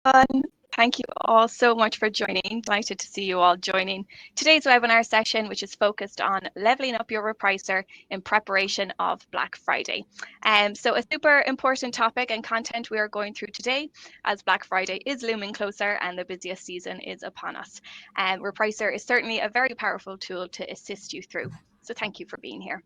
everyone. Thank you all so much for joining. Delighted to see you all joining today's webinar session, which is focused on leveling up your repricer in preparation of Black Friday. So a super important topic and content we are going through today, as Black Friday is looming closer and the busiest season is upon us. Repricer is certainly a very powerful tool to assist you through. So thank you for being here.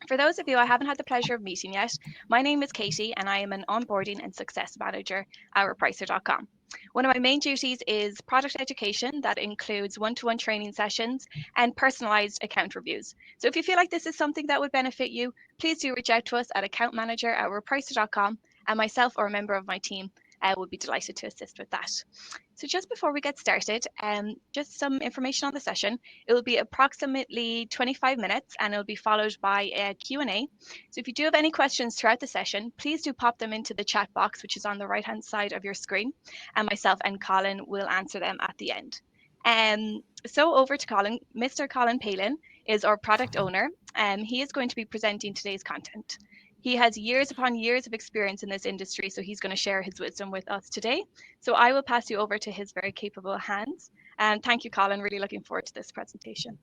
For those of you I haven't had the pleasure of meeting yet, my name is Katie and I am an onboarding and success manager at Repricer.com. One of my main duties is product education that includes one-to-one training sessions and personalized account reviews. So if you feel like this is something that would benefit you, please do reach out to us at accountmanager@repricer.com, and myself or a member of my team would be delighted to assist with that. So just before we get started, just some information on the session. It will be approximately 25 minutes and it'll be followed by a Q&A. So if you do have any questions throughout the session, please do pop them into the chat box, which is on the right-hand side of your screen, and myself and Colin will answer them at the end. So over to Colin. Mr. Colin Palin is our product owner, and he is going to be presenting today's content. He has years upon years of experience in this industry, so he's going to share his wisdom with us today. So I will pass you over to his very capable hands. And thank you, Colin. Really looking forward to this presentation.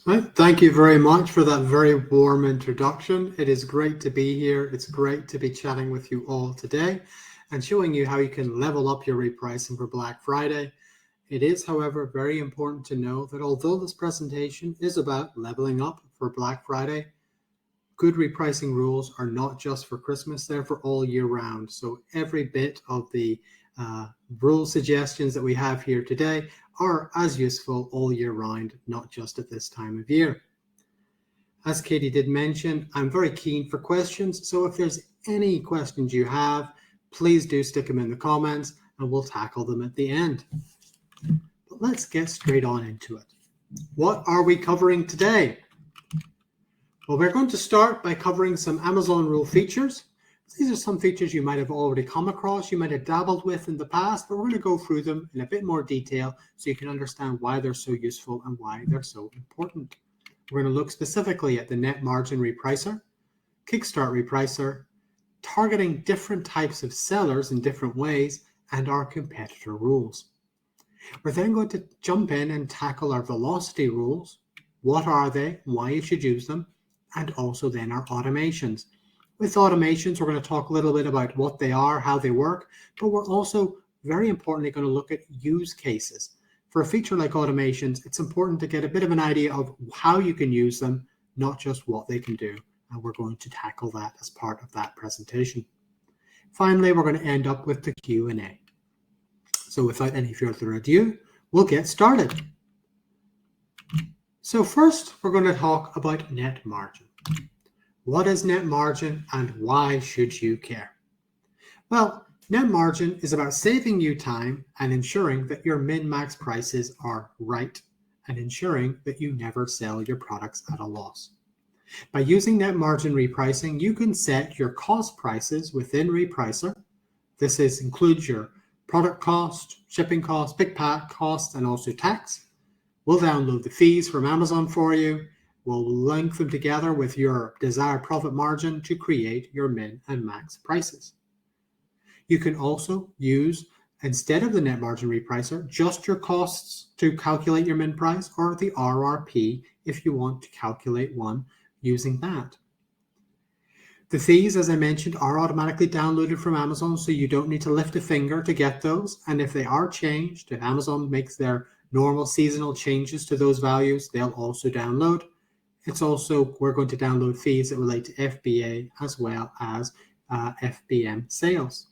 Right. Thank you very much for that very warm introduction. It is great to be here. It's great to be chatting with you all today and showing you how you can level up your repricing for Black Friday. It is, however, very important to know that although this presentation is about leveling up for Black Friday, good repricing rules are not just for Christmas, they're for all year round. So every bit of the rule suggestions that we have here today are as useful all year round, not just at this time of year. As Katie did mention, I'm very keen for questions. So if there's any questions you have, please do stick them in the comments and we'll tackle them at the end. But let's get straight on into it. What are we covering today? Well, we're going to start by covering some Amazon rule features. These are some features you might have already come across, you might have dabbled with in the past, but we're going to go through them in a bit more detail so you can understand why they're so useful and why they're so important. We're going to look specifically at the net margin repricer, kickstart repricer, targeting different types of sellers in different ways, and our competitor rules. We're then going to jump in and tackle our velocity rules. What are they? Why you should use them? And also then our automations. With automations, we're going to talk a little bit about what they are, how they work, but we're also very importantly going to look at use cases. For a feature like automations, it's important to get a bit of an idea of how you can use them, not just what they can do. And we're going to tackle that as part of that presentation. Finally, we're going to end up with the Q&A. So without any further ado, we'll get started. So first, we're going to talk about net margin. What is net margin and why should you care? Well, net margin is about saving you time and ensuring that your min-max prices are right and ensuring that you never sell your products at a loss. By using net margin repricing, you can set your cost prices within Repricer. This includes your product cost, shipping cost, pick pack cost, and also tax. We'll download the fees from Amazon for you. We'll link them together with your desired profit margin to create your min and max prices. You can also use, instead of the net margin repricer, just your costs to calculate your min price, or the RRP if you want to calculate one using that. The fees, as I mentioned, are automatically downloaded from Amazon, so you don't need to lift a finger to get those. And if they are changed, if Amazon makes their normal seasonal changes to those values, they'll also download. It's also, we're going to download fees that relate to FBA as well as FBM sales.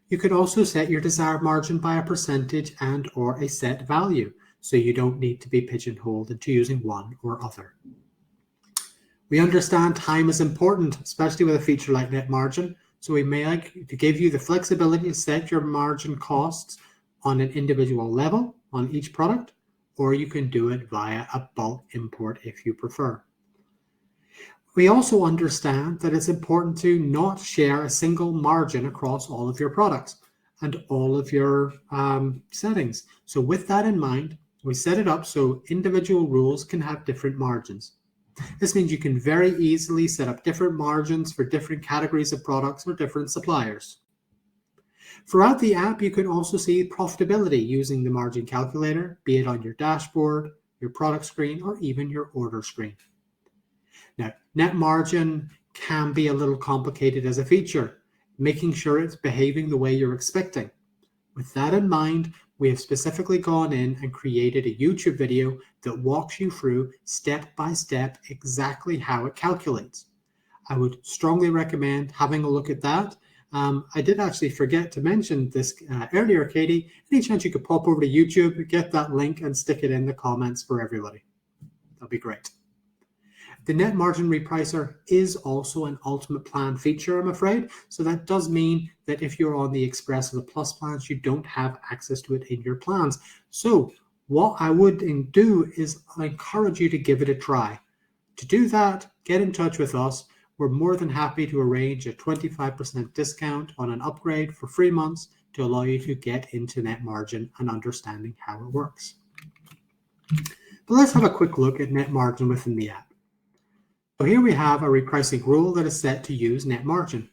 You could also set your desired margin by a percentage and or a set value, so you don't need to be pigeonholed into using one or other. We understand time is important, especially with a feature like net margin, so we may like to give you the flexibility to set your margin costs on an individual level on each product, or you can do it via a bulk import if you prefer. We also understand that it's important to not share a single margin across all of your products and all of your settings. So with that in mind, we set it up so individual rules can have different margins. This means you can very easily set up different margins for different categories of products or different suppliers. Throughout the app, you can also see profitability using the margin calculator, be it on your dashboard, your product screen, or even your order screen. Now, net margin can be a little complicated as a feature, making sure it's behaving the way you're expecting. With that in mind, we have specifically gone in and created a YouTube video that walks you through step by step exactly how it calculates. I would strongly recommend having a look at that. I did actually forget to mention this earlier, Katie. Any chance you could pop over to YouTube, get that link and stick it in the comments for everybody? That'll be great. The net margin repricer is also an ultimate plan feature, I'm afraid. So that does mean that if you're on the Express or the Plus plans, you don't have access to it in your plans. So what I would do is I encourage you to give it a try. To do that, get in touch with us. We're more than happy to arrange a 25% discount on an upgrade for 3 months to allow you to get into net margin and understanding how it works. But let's have a quick look at net margin within the app. So here we have a repricing rule that is set to use net margin.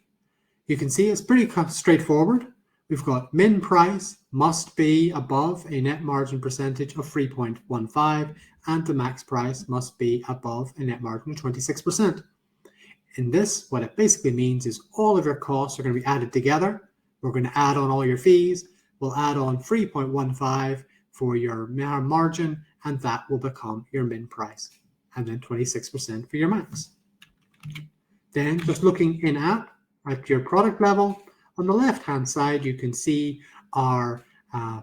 You can see it's pretty straightforward. We've got min price must be above a net margin percentage of 3.15 and the max price must be above a net margin of 26%. In this, what it basically means is all of your costs are going to be added together. We're going to add on all your fees. We'll add on 3.15 for your margin, and that will become your min price. And then 26% for your max. Then just looking in app at your product level, on the left-hand side, you can see our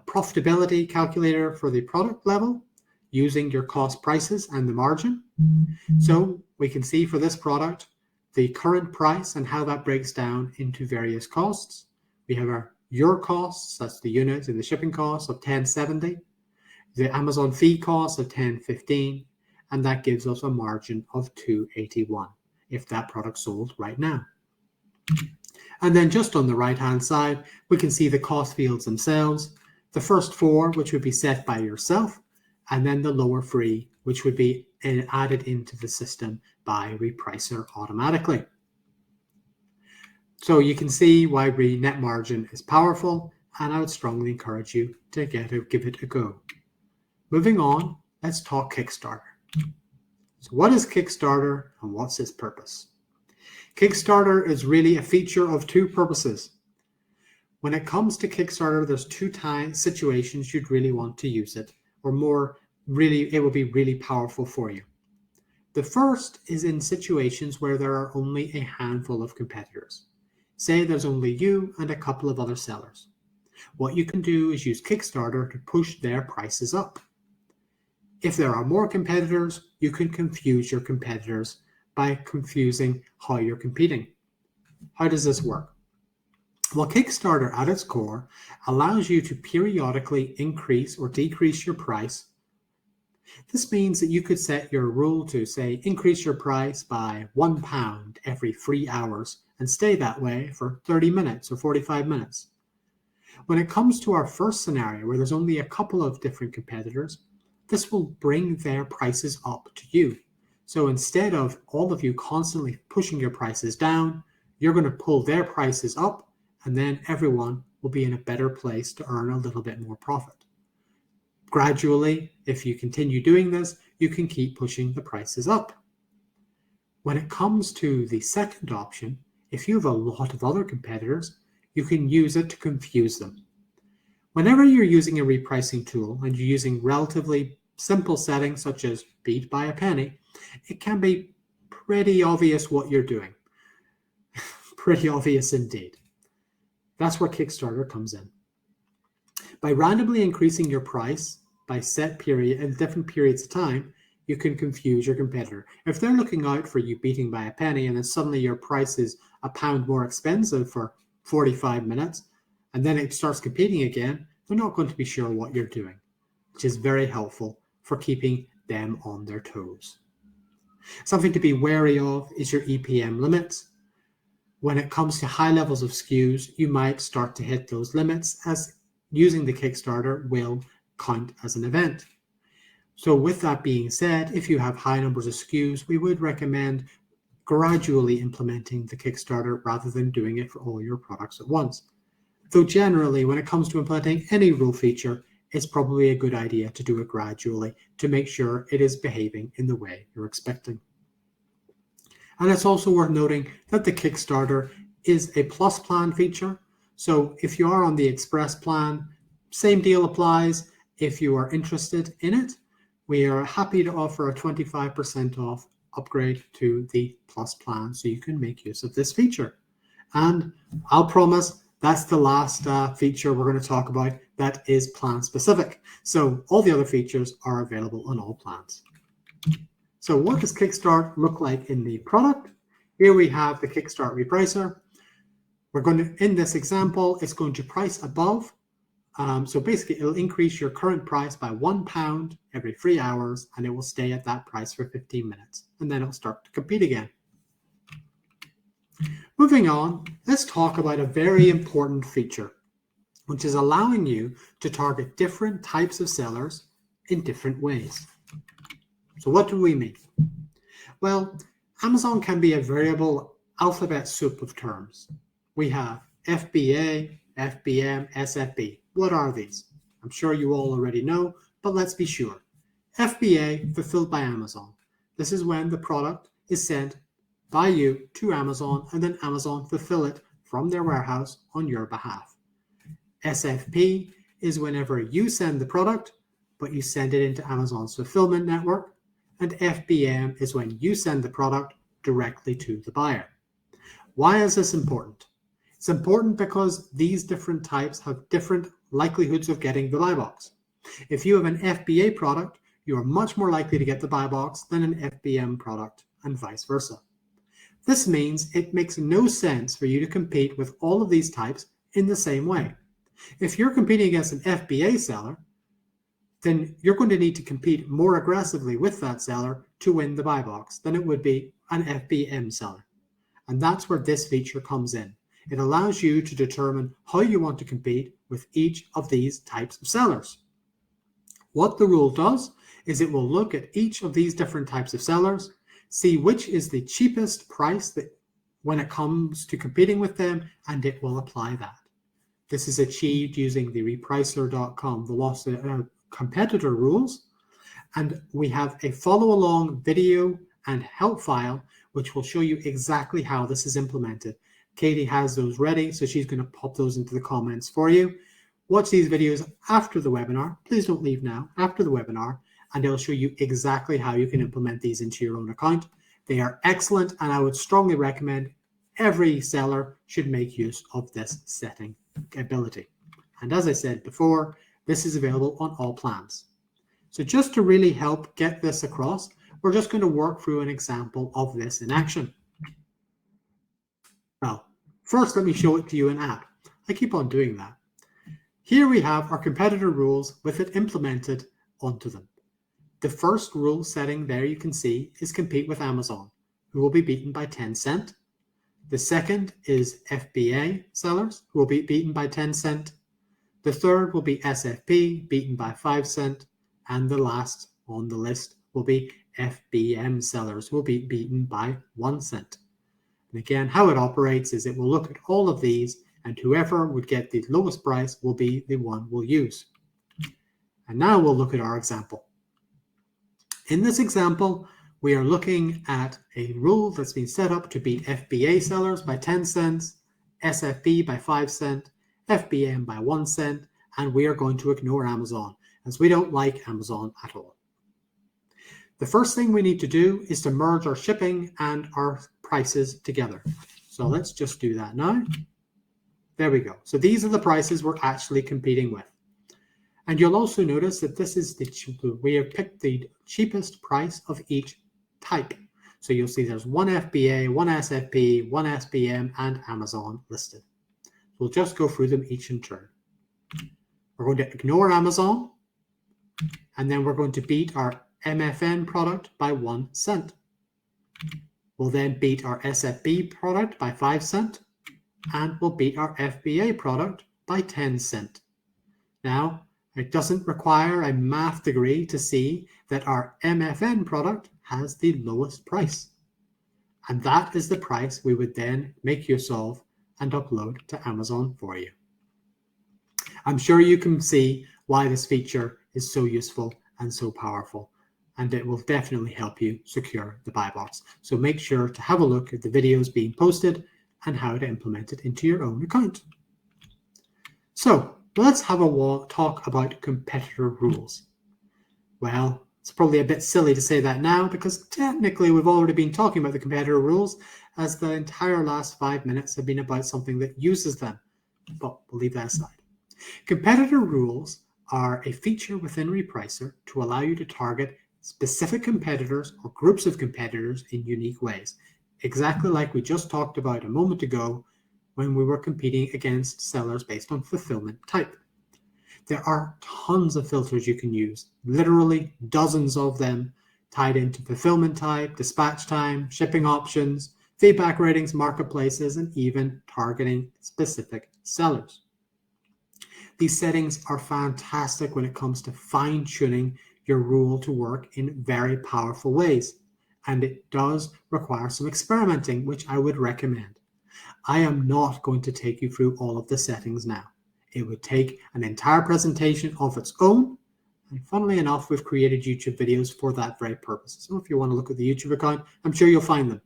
profitability calculator for the product level using your cost prices and the margin. So we can see for this product, the current price and how that breaks down into various costs. We have your costs, that's the unit and the shipping costs of $10.70, the Amazon fee cost of $10.15, and that gives us a margin of $2.81 if that product sold right now. And then just on the right-hand side, we can see the cost fields themselves, the first 4, which would be set by yourself, and then the lower 3, which would be added into the system by Repricer automatically. So you can see why net margin is powerful, and I would strongly encourage you to give it a go. Moving on, let's talk Kickstarter. So what is Kickstarter and what's its purpose? Kickstarter is really a feature of 2 purposes. When it comes to Kickstarter, there's 2 situations you'd really want to use it, or more, really, it will be really powerful for you. The first is in situations where there are only a handful of competitors. Say there's only you and a couple of other sellers. What you can do is use Kickstarter to push their prices up. If there are more competitors, you can confuse your competitors by confusing how you're competing. How does this work? Well, Kickstarter at its core allows you to periodically increase or decrease your price. This means that you could set your rule to, say, increase your price by £1 every 3 hours and stay that way for 30 minutes or 45 minutes. When it comes to our first scenario where there's only a couple of different competitors, this will bring their prices up to you. So instead of all of you constantly pushing your prices down, you're going to pull their prices up, and then everyone will be in a better place to earn a little bit more profit. Gradually, if you continue doing this, you can keep pushing the prices up. When it comes to the second option, if you have a lot of other competitors, you can use it to confuse them. Whenever you're using a repricing tool and you're using relatively simple settings such as beat by a penny, it can be pretty obvious what you're doing. Pretty obvious indeed. That's where Kickstarter comes in. By randomly increasing your price by set period and different periods of time, you can confuse your competitor. If they're looking out for you beating by a penny and then suddenly your price is £1 more expensive for 45 minutes, and then it starts competing again, they're not going to be sure what you're doing, which is very helpful for keeping them on their toes. Something to be wary of is your EPM limits. When it comes to high levels of SKUs, you might start to hit those limits, as using the Kickstarter will count as an event. So with that being said, if you have high numbers of SKUs, we would recommend gradually implementing the Kickstarter rather than doing it for all your products at once. Though generally, when it comes to implementing any rule feature, it's probably a good idea to do it gradually to make sure it is behaving in the way you're expecting. And it's also worth noting that the Kickstarter is a plus plan feature. So if you are on the Express plan, same deal applies. If you are interested in it, we are happy to offer a 25% off upgrade to the plus plan so you can make use of this feature. And I'll promise that's the last feature we're going to talk about that is plan specific. So all the other features are available on all plans. So what does Kickstart look like in the product? Here we have the Kickstart Repricer. We're going to, in this example, it's going to price above. So basically it'll increase your current price by £1 every 3 hours, and it will stay at that price for 15 minutes. And then it'll start to compete again. Moving on, let's talk about a very important feature, which is allowing you to target different types of sellers in different ways. So what do we mean? Well, Amazon can be a variable alphabet soup of terms. We have FBA, FBM, SFB. What are these? I'm sure you all already know, but let's be sure. FBA, fulfilled by Amazon. This is when the product is sent by you to Amazon, and then Amazon fulfill it from their warehouse on your behalf. SFP is whenever you send the product, but you send it into Amazon's fulfillment network. And FBM is when you send the product directly to the buyer. Why is this important? It's important because these different types have different likelihoods of getting the buy box. If you have an FBA product, you are much more likely to get the buy box than an FBM product, and vice versa. This means it makes no sense for you to compete with all of these types in the same way. If you're competing against an FBA seller, then you're going to need to compete more aggressively with that seller to win the buy box than it would be an FBM seller. And that's where this feature comes in. It allows you to determine how you want to compete with each of these types of sellers. What the rule does is it will look at each of these different types of sellers, see which is the cheapest price that when it comes to competing with them, and it will apply that. This is achieved using the Repricer.com, the loss competitor rules, and we have a follow-along video and help file which will show you exactly how this is implemented. Katie has those ready, so she's going to pop those into the comments for you. Watch these videos after the webinar. Please don't leave now, after the webinar, and it'll show you exactly how you can implement these into your own account. They are excellent, and I would strongly recommend every seller should make use of this setting ability. And as I said before, this is available on all plans. So just to really help get this across, we're just going to work through an example of this in action. Well, first let me show it to you in app. I keep on doing that. Here we have our competitor rules with it implemented onto them. The first rule setting there you can see is compete with Amazon, who will be beaten by 10 cents. The second is FBA sellers, who will be beaten by 10 cents. The third will be SFP, beaten by 5 cents. And the last on the list will be FBM sellers, who will be beaten by 1 cent. And again, how it operates is it will look at all of these, and whoever would get the lowest price will be the one we'll use. And now we'll look at our example. In this example, we are looking at a rule that's been set up to beat FBA sellers by 10 cents, SFP by 5 cents, FBM by 1 cent, and we are going to ignore Amazon, as we don't like Amazon at all. The first thing we need to do is to merge our shipping and our prices together. So let's just do that now. There we go. So these are the prices we're actually competing with. And you'll also notice that this is we have picked the cheapest price of each type. So you'll see there's one FBA, one SFP, one SBM, and Amazon listed. We'll just go through them each in turn. We're going to ignore Amazon, and then we're going to beat our MFN product by 1 cent. We'll then beat our SFB product by 5 cents, and we'll beat our FBA product by 10 cents. Now, it doesn't require a math degree to see that our MFN product has the lowest price. And that is the price we would then make use of and upload to Amazon for you. I'm sure you can see why this feature is so useful and so powerful, and it will definitely help you secure the buy box. So make sure to have a look at the videos being posted and how to implement it into your own account. So let's have a talk about competitor rules. Well, it's probably a bit silly to say that now because technically we've already been talking about the competitor rules, as the entire last 5 minutes have been about something that uses them, but we'll leave that aside. Competitor rules are a feature within Repricer to allow you to target specific competitors or groups of competitors in unique ways, exactly like we just talked about a moment ago when we were competing against sellers based on fulfillment type. There are tons of filters you can use, literally dozens of them, tied into fulfillment type, dispatch time, shipping options, feedback ratings, marketplaces, and even targeting specific sellers. These settings are fantastic when it comes to fine-tuning your rule to work in very powerful ways, and it does require some experimenting, which I would recommend. I am not going to take you through all of the settings now. It would take an entire presentation of its own, and funnily enough, we've created YouTube videos for that very purpose. So if you want to look at the YouTube account, I'm sure you'll find them.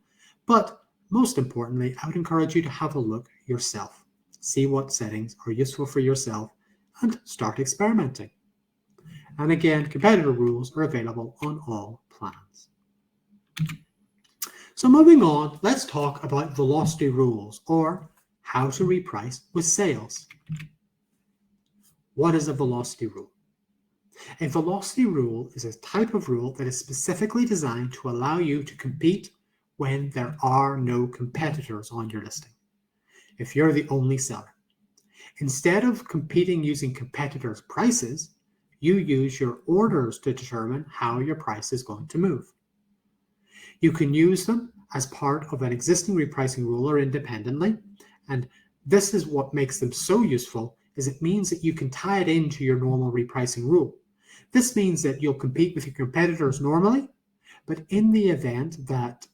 But most importantly, I would encourage you to have a look yourself. See what settings are useful for yourself and start experimenting. And again, competitor rules are available on all plans. So moving on, let's talk about velocity rules, or how to reprice with sales. What is a velocity rule? A velocity rule is a type of rule that is specifically designed to allow you to compete when there are no competitors on your listing, if you're the only seller. Instead of competing using competitors' prices, you use your orders to determine how your price is going to move. You can use them as part of an existing repricing rule or independently, and this is what makes them so useful, is it means that you can tie it into your normal repricing rule. This means that you'll compete with your competitors normally, but in the event that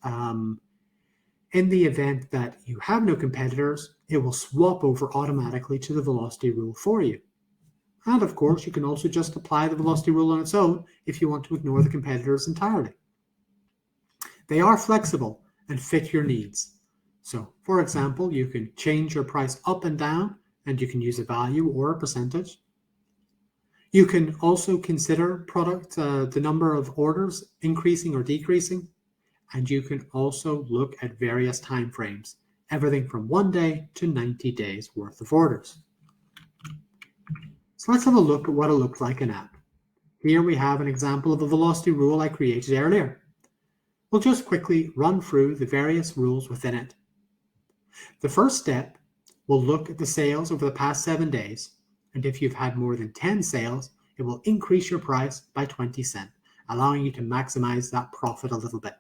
you have no competitors, it will swap over automatically to the velocity rule for you. And of course, you can also just apply the velocity rule on its own if you want to ignore the competitors entirely. They are flexible and fit your needs. So, for example, you can change your price up and down, and you can use a value or a percentage. You can also consider the number of orders increasing or decreasing, and you can also look at various time frames, everything from 1 day to 90 days worth of orders. So let's have a look at what it looks like in app. Here we have an example of a velocity rule I created earlier. We'll just quickly run through the various rules within it. The first step will look at the sales over the past 7 days, and if you've had more than 10 sales, it will increase your price by 20 cents, allowing you to maximize that profit a little bit.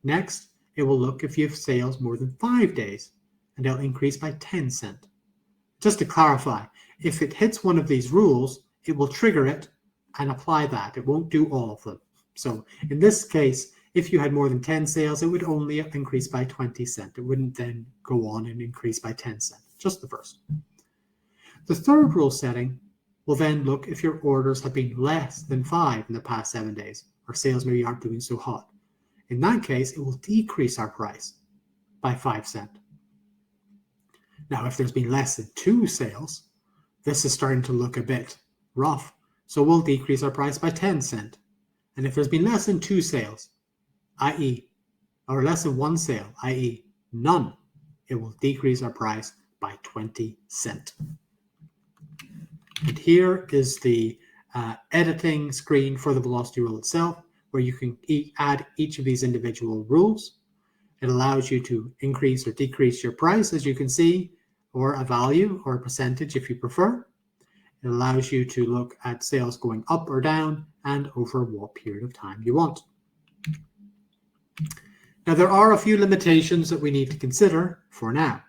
Next, it will look if you have sales more than 5 days, and it'll increase by 10 cents. Just to clarify, if it hits one of these rules, it will trigger it and apply that. It won't do all of them. So in this case, if you had more than 10 sales, it would only increase by 20 cents. It wouldn't then go on and increase by 10 cents, just the first. The third rule setting will then look if your orders have been less than 5 in the past 7 days, or sales maybe aren't doing so hot. In that case, it will decrease our price by 5 cents. Now, if there's been less than 2 sales, this is starting to look a bit rough, so we'll decrease our price by 10 cents. And if there's been less than 2 sales, i.e., or less than 1 sale, i.e., none, it will decrease our price by 20 cents. And here is the editing screen for the velocity rule itself, where you can add each of these individual rules. It allows you to increase or decrease your price, as you can see, or a value or a percentage if you prefer. It allows you to look at sales going up or down and over what period of time you want. Now, there are a few limitations that we need to consider for now.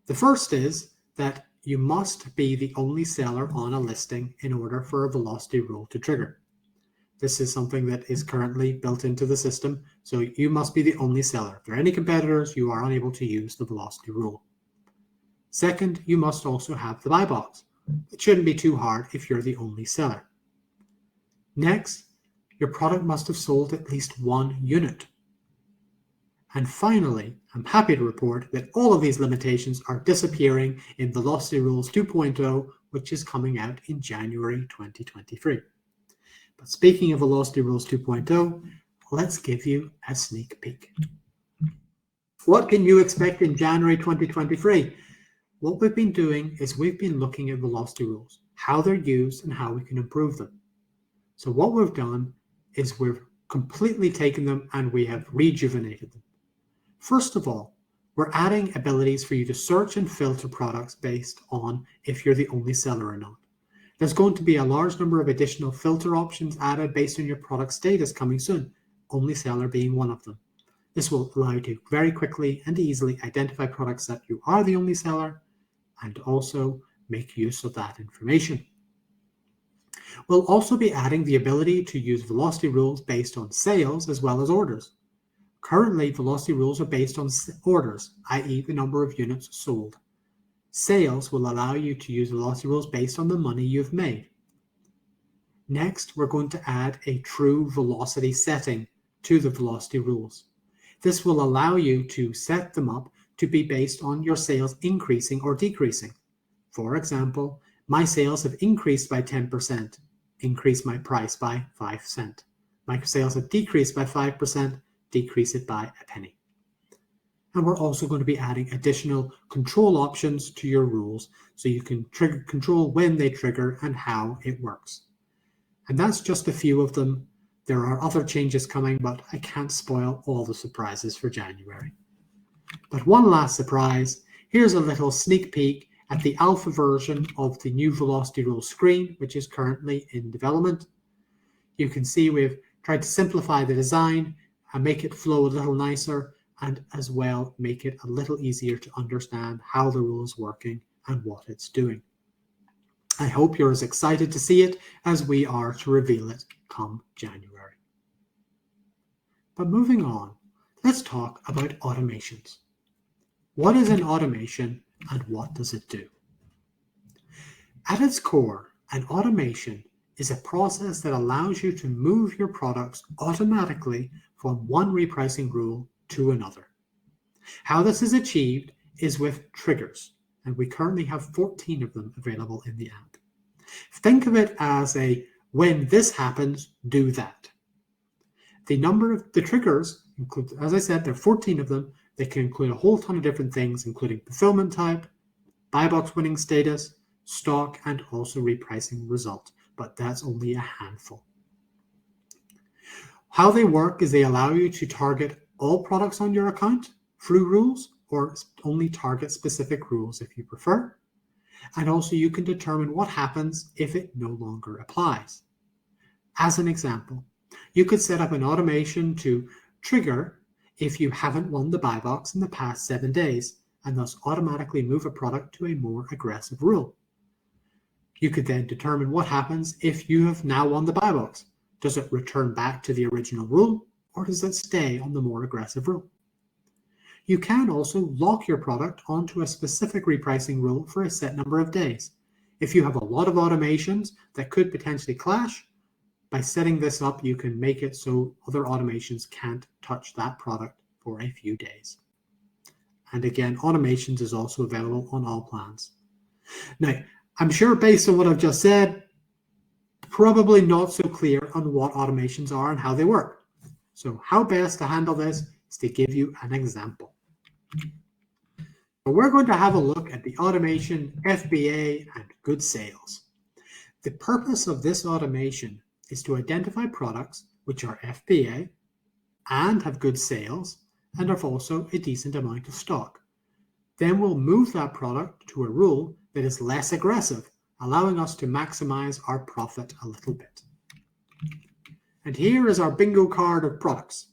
The first is that you must be the only seller on a listing in order for a velocity rule to trigger. This is something that is currently built into the system, so you must be the only seller. If there are any competitors, you are unable to use the velocity rule. Second, you must also have the buy box. It shouldn't be too hard if you're the only seller. Next, your product must have sold at least 1 unit. And finally, I'm happy to report that all of these limitations are disappearing in Velocity Rules 2.0, which is coming out in January 2023. But speaking of Velocity Rules 2.0, let's give you a sneak peek. What can you expect in January 2023? What we've been doing is we've been looking at velocity rules, how they're used and how we can improve them. So what we've done is we've completely taken them and we have rejuvenated them. First of all, we're adding abilities for you to search and filter products based on if you're the only seller or not. There's going to be a large number of additional filter options added based on your product status coming soon, only seller being one of them. This will allow you to very quickly and easily identify products that you are the only seller and also make use of that information. We'll also be adding the ability to use velocity rules based on sales as well as orders. Currently, velocity rules are based on orders, i.e. the number of units sold. Sales will allow you to use velocity rules based on the money you've made. Next, we're going to add a true velocity setting to the velocity rules. This will allow you to set them up to be based on your sales increasing or decreasing. For example, my sales have increased by 10%, increase my price by 5 cents. My sales have decreased by 5%, decrease it by a penny. And we're also going to be adding additional control options to your rules so you can control when they trigger and how it works. And that's just a few of them. There are other changes coming, but I can't spoil all the surprises for January. But one last surprise, here's a little sneak peek at the alpha version of the new Velocity Rules screen, which is currently in development. You can see we've tried to simplify the design and make it flow a little nicer, and as well make it a little easier to understand how the rule is working and what it's doing. I hope you're as excited to see it as we are to reveal it come January. But moving on, let's talk about automations. What is an automation and what does it do? At its core, an automation is a process that allows you to move your products automatically from one repricing rule to another. How this is achieved is with triggers, and we currently have 14 of them available in the app. Think of it as a when this happens, do that. The number of the triggers include, as I said, there are 14 of them. They can include a whole ton of different things, including fulfillment type, buy box winning status, stock, and also repricing result, but that's only a handful. How they work is they allow you to target all products on your account through rules, or only target specific rules if you prefer. And also you can determine what happens if it no longer applies. As an example, you could set up an automation to trigger if you haven't won the buy box in the past 7 days, and thus automatically move a product to a more aggressive rule. You could then determine what happens if you have now won the buy box. Does it return back to the original rule, or does it stay on the more aggressive rule? You can also lock your product onto a specific repricing rule for a set number of days. If you have a lot of automations that could potentially clash, by setting this up, you can make it so other automations can't touch that product for a few days. And again, automations is also available on all plans. Now, I'm sure based on what I've just said, probably not so clear on what automations are and how they work. So how best to handle this is to give you an example. But we're going to have a look at the automation FBA and good sales. The purpose of this automation is to identify products which are FBA and have good sales and have also a decent amount of stock. Then we'll move that product to a rule that is less aggressive, allowing us to maximize our profit a little bit. And here is our bingo card of products.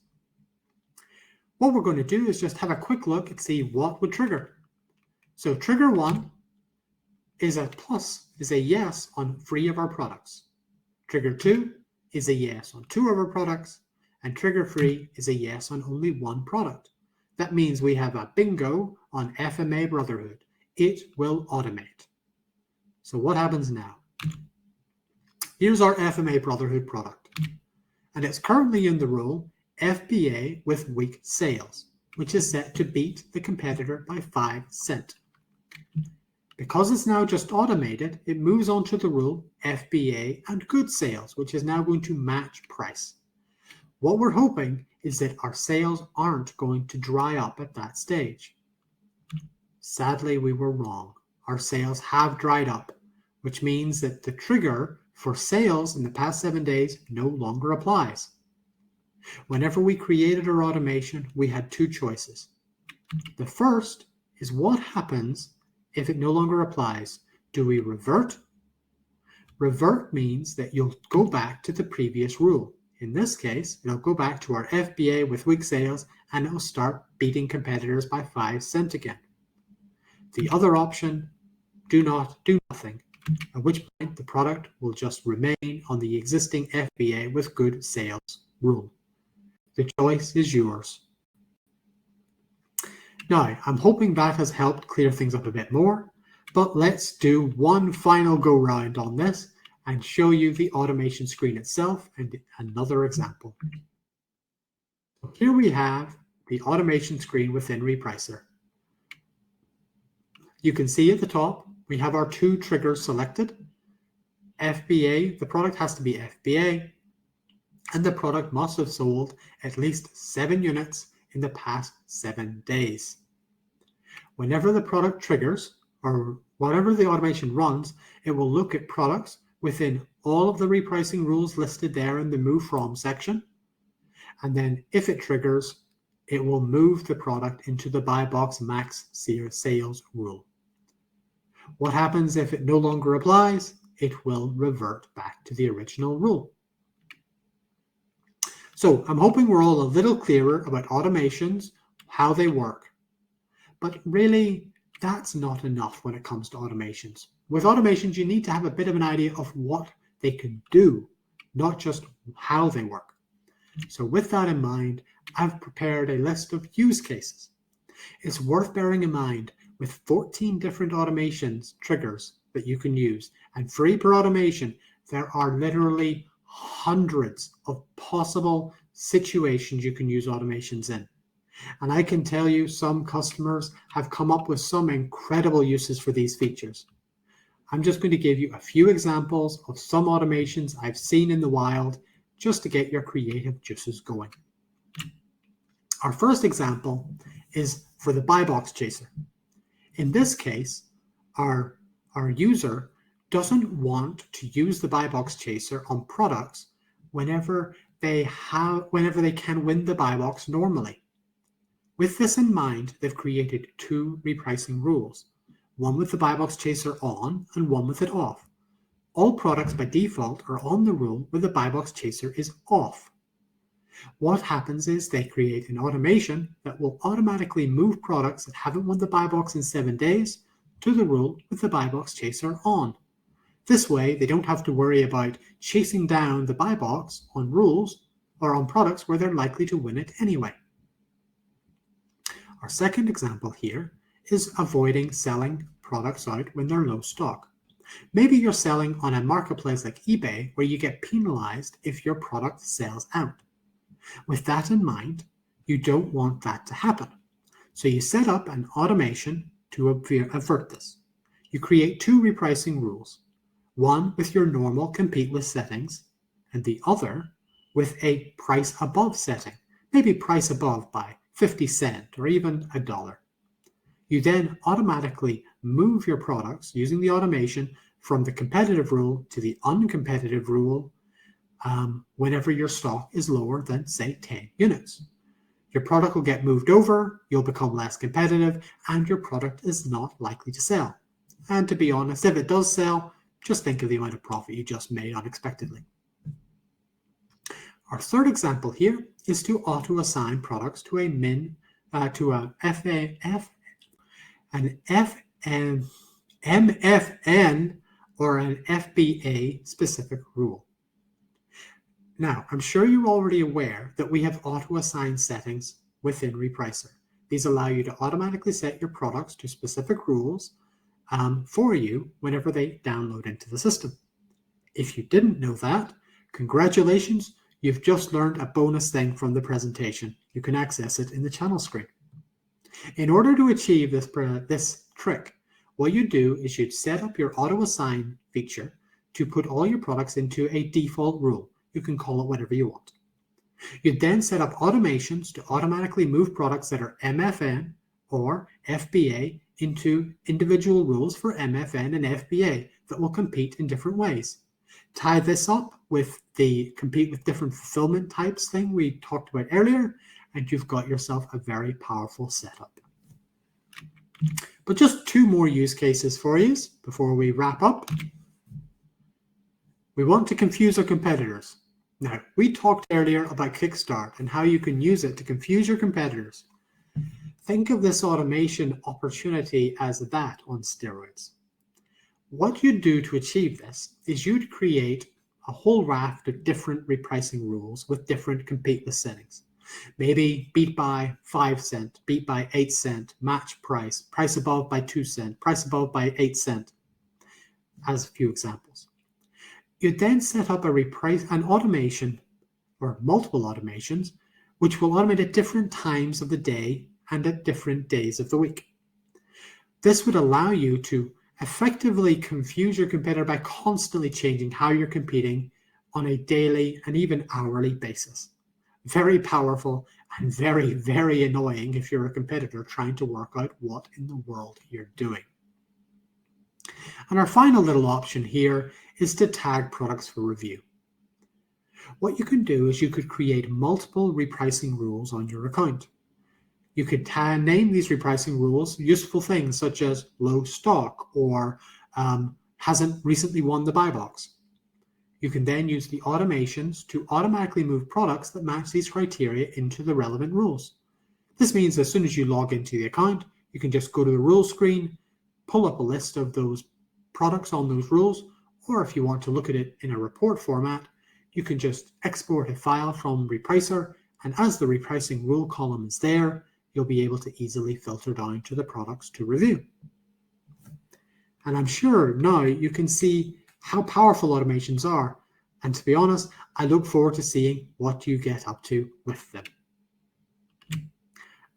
What we're going to do is just have a quick look and see what would trigger. So trigger 1 is a plus, is a yes on 3 of our products. Trigger 2 is a yes on 2 of our products, and trigger 3 is a yes on only 1 product. That means we have a bingo on FMA Brotherhood. it will automate. So what happens now? Here's our FMA Brotherhood product, and it's currently in the rule FBA with weak sales, which is set to beat the competitor by 5 cents. Because it's now just automated, it moves on to the rule FBA and good sales, which is now going to match price. What we're hoping is that our sales aren't going to dry up at that stage. Sadly, we were wrong. Our sales have dried up, which means that the trigger for sales in the past 7 days no longer applies. Whenever we created our automation, we had two choices. The first is what happens if it no longer applies. Do we revert? Revert means that you'll go back to the previous rule. In this case, it'll go back to our FBA with weak sales and it'll start beating competitors by 5 cents again. The other option, do nothing, at which point the product will just remain on the existing FBA with good sales rule. The choice is yours. Now, I'm hoping that has helped clear things up a bit more, but let's do one final go round on this and show you the automation screen itself and another example. Here we have the automation screen within Repricer. You can see at the top, we have our two triggers selected. FBA, the product has to be FBA, and the product must have sold at least 7 units in the past 7 days. Whenever the product triggers, or whatever the automation runs, it will look at products within all of the repricing rules listed there in the Move From section. And then if it triggers, it will move the product into the Buy Box Max Sales rule. What happens if it no longer applies? It will revert back to the original rule. So I'm hoping we're all a little clearer about automations, how they work. But really, that's not enough when it comes to automations. With automations, you need to have a bit of an idea of what they can do, not just how they work. So with that in mind, I've prepared a list of use cases. It's worth bearing in mind with 14 different automations triggers that you can use, and free per automation, there are literally hundreds of possible situations you can use automations in. And I can tell you some customers have come up with some incredible uses for these features. I'm just going to give you a few examples of some automations I've seen in the wild just to get your creative juices going. Our first example is for the Buy Box Chaser. In this case, our user doesn't want to use the Buy Box Chaser on products whenever they can win the buy box normally. With this in mind, they've created two repricing rules, one with the Buy Box Chaser on and one with it off. All products by default are on the rule where the Buy Box Chaser is off. What happens is they create an automation that will automatically move products that haven't won the buy box in 7 days to the rule with the Buy Box Chaser on. This way, they don't have to worry about chasing down the buy box on rules or on products where they're likely to win it anyway. Our second example here is avoiding selling products out when they're low stock. Maybe you're selling on a marketplace like eBay where you get penalized if your product sells out. With that in mind, you don't want that to happen. So you set up an automation to avert this. You create two repricing rules, one with your normal compete with settings and the other with a price above setting, maybe price above by 50 cents or even $1. You then automatically move your products using the automation from the competitive rule to the uncompetitive rule whenever your stock is lower than, say, 10 units. Your product will get moved over, you'll become less competitive, and your product is not likely to sell. And to be honest, if it does sell, just think of the amount of profit you just made unexpectedly. Our third example here is to auto-assign products to a MFN or an FBA specific rule. Now, I'm sure you're already aware that we have auto-assign settings within Repricer. These allow you to automatically set your products to specific rules for you whenever they download into the system. If you didn't know that, congratulations, you've just learned a bonus thing from the presentation. You can access it in the channel screen. In order to achieve this trick, what you do is you'd set up your auto assign feature to put all your products into a default rule. You can call it whatever you want. You'd then set up automations to automatically move products that are MFN or FBA into individual rules for MFN and FBA that will compete in different ways. Tie this up with the compete with different fulfillment types thing we talked about earlier, and you've got yourself a very powerful setup. But just two more use cases for you before we wrap up. We want to confuse our competitors. Now, we talked earlier about Kickstart and how you can use it to confuse your competitors. Think of this automation opportunity as that on steroids. What you'd do to achieve this is you'd create a whole raft of different repricing rules with different compete with settings. Maybe beat by 5 cents, beat by 8 cents, match price, price above by 2 cents, price above by 8 cents, as a few examples. You'd then set up an automation or multiple automations, which will automate at different times of the day and at different days of the week. This would allow you to effectively confuse your competitor by constantly changing how you're competing on a daily and even hourly basis. Very powerful and very, very annoying if you're a competitor trying to work out what in the world you're doing. And our final little option here is to tag products for review. What you can do is you could create multiple repricing rules on your account. You could name these repricing rules useful things such as low stock or hasn't recently won the buy box. You can then use the automations to automatically move products that match these criteria into the relevant rules. This means as soon as you log into the account, you can just go to the rules screen, pull up a list of those products on those rules, or if you want to look at it in a report format, you can just export a file from Repricer, and as the repricing rule column is there, you'll be able to easily filter down to the products to review. And I'm sure now you can see how powerful automations are. And to be honest, I look forward to seeing what you get up to with them.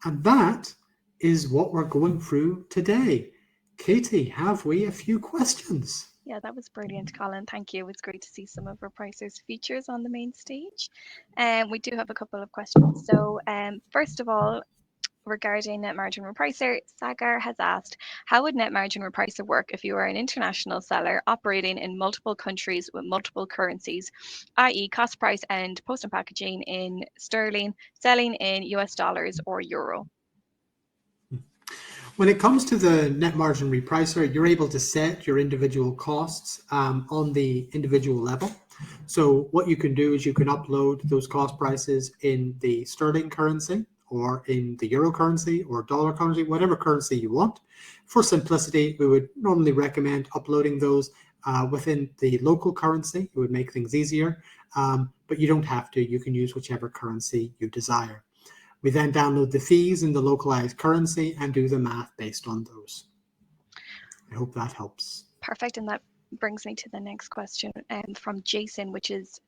And that is what we're going through today. Katie, have we a few questions? Yeah, that was brilliant, Colin. Thank you. It's great to see some of Repricer's features on the main stage. We do have a couple of questions. So first of all, regarding net margin repricer, Sagar has asked, how would net margin repricer work if you are an international seller operating in multiple countries with multiple currencies, i.e. cost price and post and packaging in sterling, selling in US dollars or euro? When it comes to the net margin repricer, you're able to set your individual costs on the individual level. So what you can do is you can upload those cost prices in the sterling currency or in the euro currency or dollar currency, whatever currency you want. For simplicity, we would normally recommend uploading those within the local currency. It would make things easier, but you don't have to. You can use whichever currency you desire. We then download the fees in the localized currency and do the math based on those. I hope that helps. Perfect. And that brings me to the next question from Jason, which is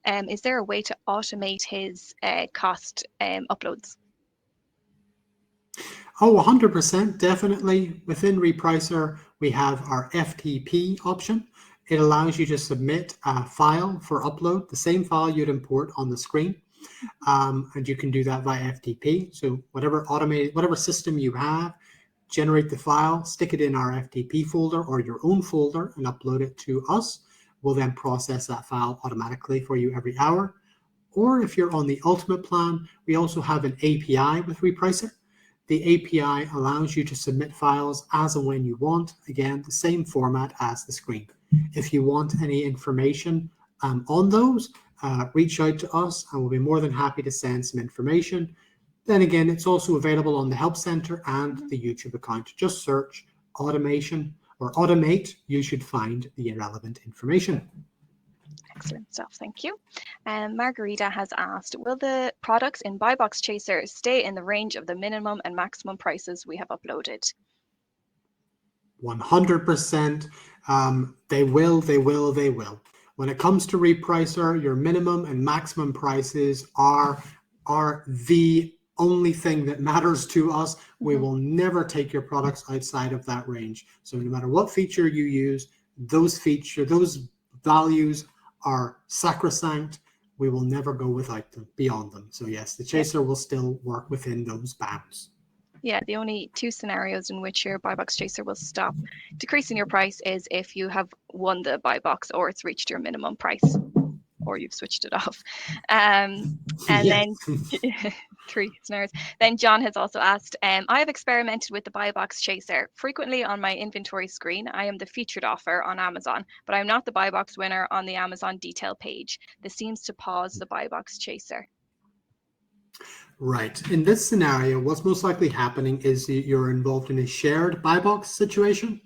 there a way to automate his cost uploads? Oh, 100%, definitely. Within Repricer, we have our FTP option. It allows you to submit a file for upload, the same file you'd import on the screen. And you can do that via FTP. So whatever system you have, generate the file, stick it in our FTP folder or your own folder and upload it to us. We'll then process that file automatically for you every hour. Or if you're on the Ultimate plan, we also have an API with Repricer. The API allows you to submit files as and when you want. Again, the same format as the screen. If you want any information on those, reach out to us and we'll be more than happy to send some information. Then again, it's also available on the Help Center and the YouTube account. Just search automation or automate. You should find the relevant information. Excellent stuff. Thank you. Margarita has asked, will the products in Buy Box Chaser stay in the range of the minimum and maximum prices we have uploaded? 100%. They will. When it comes to Repricer, your minimum and maximum prices are the only thing that matters to us. We will never take your products outside of that range. So no matter what feature you use, those values are sacrosanct. We will never go without them, beyond them. So yes, the chaser will still work within those bounds. Yeah, the only two scenarios in which your buy box chaser will stop decreasing your price is if you have won the buy box or it's reached your minimum price or you've switched it off. And then 3 scenarios. Then John has also asked, I have experimented with the buy box chaser. Frequently on my inventory screen, I am the featured offer on Amazon, but I'm not the buy box winner on the Amazon detail page. This seems to pause the buy box chaser. Right. In this scenario, what's most likely happening is you're involved in a shared buy box situation.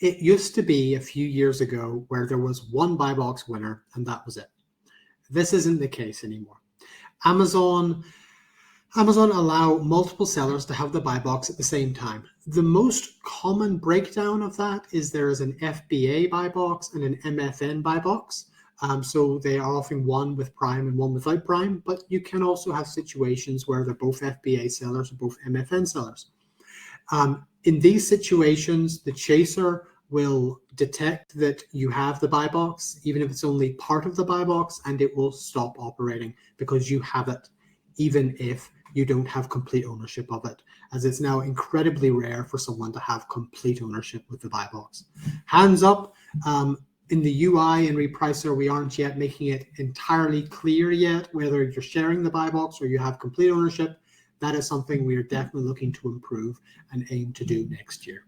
It used to be a few years ago where there was one buy box winner and that was it. This isn't the case anymore. Amazon allow multiple sellers to have the buy box at the same time. The most common breakdown of that is there is an FBA buy box and an MFN buy box. So they are offering one with Prime and one without Prime, but you can also have situations where they're both FBA sellers or both MFN sellers. In these situations, the chaser will detect that you have the buy box, even if it's only part of the buy box, and it will stop operating because you have it, even if you don't have complete ownership of it, as it's now incredibly rare for someone to have complete ownership with the buy box. Hands up, in the UI and Repricer, we aren't yet making it entirely clear yet whether you're sharing the buy box or you have complete ownership. That is something we are definitely looking to improve and aim to do next year.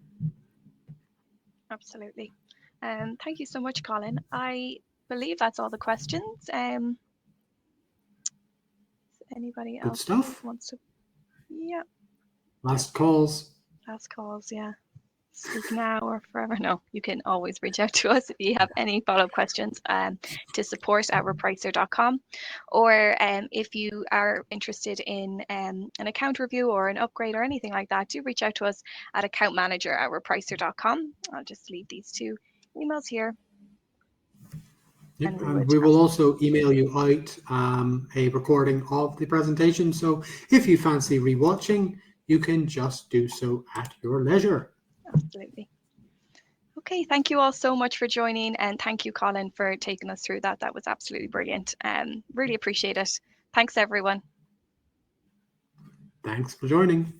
Absolutely. Thank you so much, Colin. I believe that's all the questions. Anybody Good else stuff. wants to? Yeah. Last calls. Last calls, yeah. Speak now or forever. No, you can always reach out to us if you have any follow-up questions to support@repricer.com, or if you are interested in an account review or an upgrade or anything like that, do reach out to us at accountmanager@repricer.com. I'll just leave these 2 emails here. Yep, and we will also email you out a recording of the presentation. So if you fancy rewatching, you can just do so at your leisure. Absolutely. Okay, thank you all so much for joining, and thank you, Colin, for taking us through that. That was absolutely brilliant. Really appreciate it. Thanks, everyone. Thanks for joining.